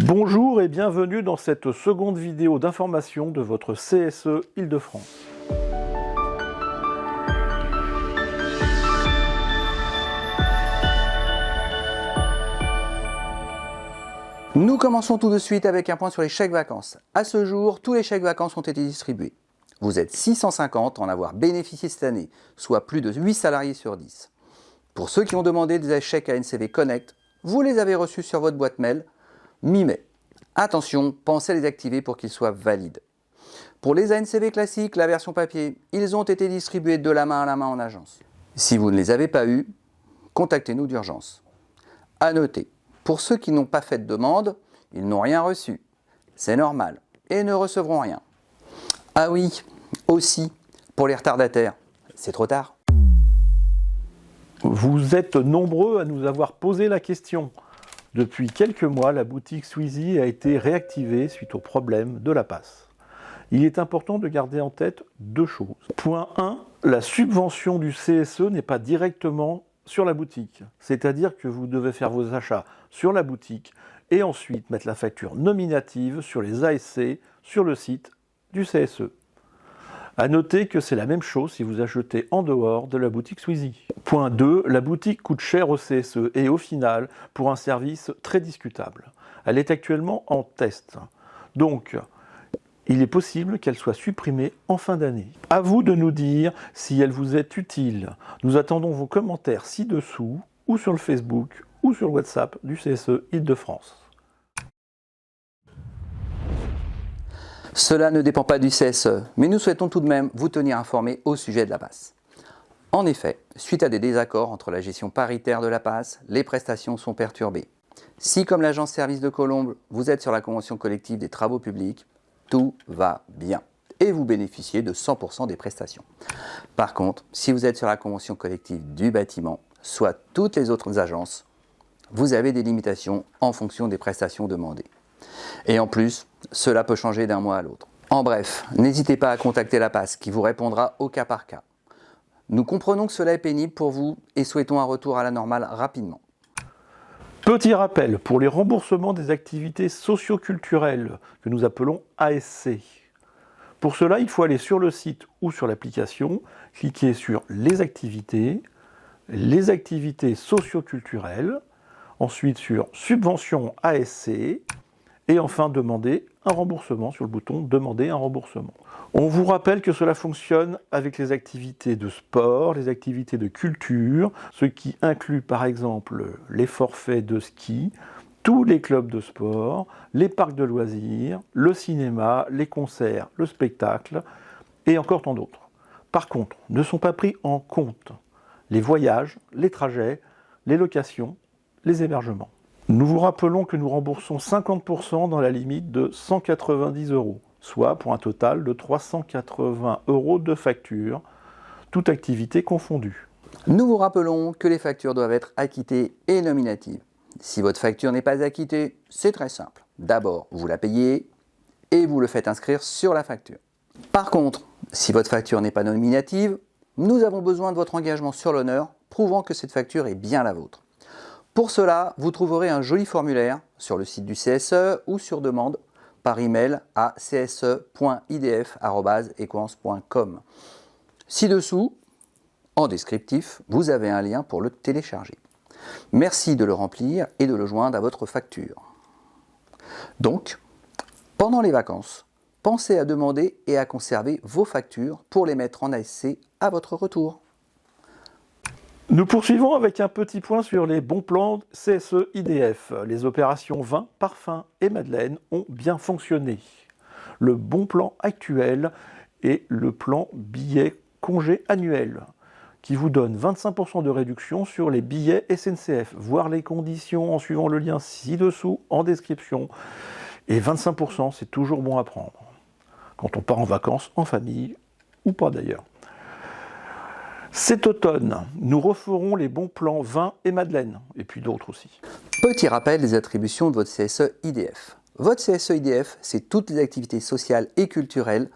Bonjour et bienvenue dans cette seconde vidéo d'information de votre CSE Île-de-France. Nous commençons tout de suite avec un point sur les chèques vacances. À ce jour, tous les chèques vacances ont été distribués. Vous êtes 650 à en avoir bénéficié cette année, soit plus de 8 salariés sur 10. Pour ceux qui ont demandé des chèques à NCV Connect, vous les avez reçus sur votre boîte mail mi-mai. Attention, pensez à les activer pour qu'ils soient valides. Pour les ANCV classiques, la version papier, ils ont été distribués de la main à la main en agence. Si vous ne les avez pas eus, contactez-nous d'urgence. À noter, pour ceux qui n'ont pas fait de demande, ils n'ont rien reçu. C'est normal et ne recevront rien. Ah oui, aussi, pour les retardataires, c'est trop tard. Vous êtes nombreux à nous avoir posé la question. Depuis quelques mois, la boutique Sweezy a été réactivée suite au problème de la passe. Il est important de garder en tête deux choses. Point 1, la subvention du CSE n'est pas directement sur la boutique. C'est-à-dire que vous devez faire vos achats sur la boutique et ensuite mettre la facture nominative sur les ASC sur le site du CSE. A noter que c'est la même chose si vous achetez en dehors de la boutique Sweezy. Point 2, la boutique coûte cher au CSE et au final pour un service très discutable. Elle est actuellement en test. Donc, il est possible qu'elle soit supprimée en fin d'année. À vous de nous dire si elle vous est utile. Nous attendons vos commentaires ci-dessous ou sur le Facebook ou sur le WhatsApp du CSE Île-de-France. Cela ne dépend pas du CSE, mais nous souhaitons tout de même vous tenir informés au sujet de la passe. En effet, suite à des désaccords entre la gestion paritaire de la passe, les prestations sont perturbées. Si, comme l'agence service de Colombes, vous êtes sur la convention collective des travaux publics, tout va bien et vous bénéficiez de 100% des prestations. Par contre, si vous êtes sur la convention collective du bâtiment, soit toutes les autres agences, vous avez des limitations en fonction des prestations demandées. Et en plus, cela peut changer d'un mois à l'autre. En bref, n'hésitez pas à contacter la passe qui vous répondra au cas par cas. Nous comprenons que cela est pénible pour vous et souhaitons un retour à la normale rapidement. Petit rappel pour les remboursements des activités socio-culturelles que nous appelons ASC. Pour cela, il faut aller sur le site ou sur l'application, cliquer sur les activités socio-culturelles, ensuite sur subvention ASC et enfin demander un remboursement sur le bouton demander un remboursement. On vous rappelle que cela fonctionne avec les activités de sport, les activités de culture, ce qui inclut par exemple les forfaits de ski, tous les clubs de sport, les parcs de loisirs, le cinéma, les concerts, le spectacle et encore tant d'autres. Par contre, ne sont pas pris en compte les voyages, les trajets, les locations, les hébergements. Nous vous rappelons que nous remboursons 50% dans la limite de 190 €, soit pour un total de 380 € de facture, toute activité confondue. Nous vous rappelons que les factures doivent être acquittées et nominatives. Si votre facture n'est pas acquittée, c'est très simple. D'abord, vous la payez et vous le faites inscrire sur la facture. Par contre, si votre facture n'est pas nominative, nous avons besoin de votre engagement sur l'honneur, prouvant que cette facture est bien la vôtre. Pour cela, vous trouverez un joli formulaire sur le site du CSE ou sur demande par email à cse.idf@equance.com. Ci-dessous, en descriptif, vous avez un lien pour le télécharger. Merci de le remplir et de le joindre à votre facture. Donc, pendant les vacances, pensez à demander et à conserver vos factures pour les mettre en ASC à votre retour. Nous poursuivons avec un petit point sur les bons plans CSE IDF. Les opérations vin, parfum et madeleine ont bien fonctionné. Le bon plan actuel est le plan billet congé annuel qui vous donne 25% de réduction sur les billets SNCF. Voir les conditions en suivant le lien ci-dessous en description. Et 25%, c'est toujours bon à prendre quand on part en vacances en famille ou pas d'ailleurs. Cet automne, nous referons les bons plans vin et madeleine, et puis d'autres aussi. Petit rappel des attributions de votre CSE IDF. Votre CSE IDF, c'est toutes les activités sociales et culturelles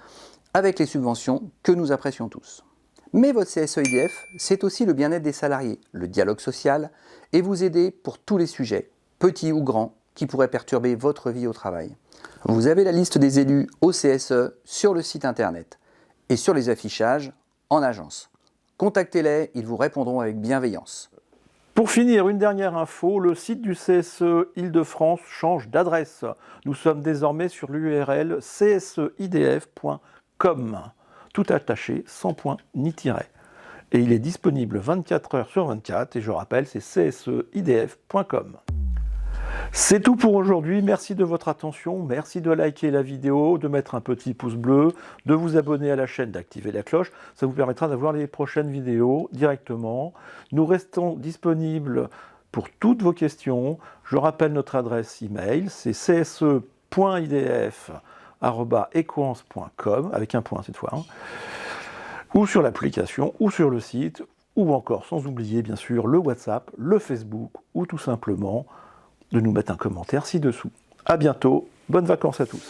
avec les subventions que nous apprécions tous. Mais votre CSE IDF, c'est aussi le bien-être des salariés, le dialogue social et vous aider pour tous les sujets, petits ou grands, qui pourraient perturber votre vie au travail. Vous avez la liste des élus au CSE sur le site internet et sur les affichages en agence. Contactez-les, ils vous répondront avec bienveillance. Pour finir, une dernière info, le site du CSE Île-de-France change d'adresse. Nous sommes désormais sur l'URL cseidf.com, tout attaché, sans point ni tiret. Et il est disponible 24 heures sur 24, et je rappelle, c'est cseidf.com. C'est tout pour aujourd'hui, merci de votre attention, merci de liker la vidéo, de mettre un petit pouce bleu, de vous abonner à la chaîne, d'activer la cloche, ça vous permettra d'avoir les prochaines vidéos directement. Nous restons disponibles pour toutes vos questions, je rappelle notre adresse email, c'est cse.idf@equance.com, avec un point cette fois, ou sur l'application, ou sur le site, ou encore sans oublier bien sûr le WhatsApp, le Facebook, ou tout simplement de nous mettre un commentaire ci-dessous. À bientôt, bonnes vacances à tous.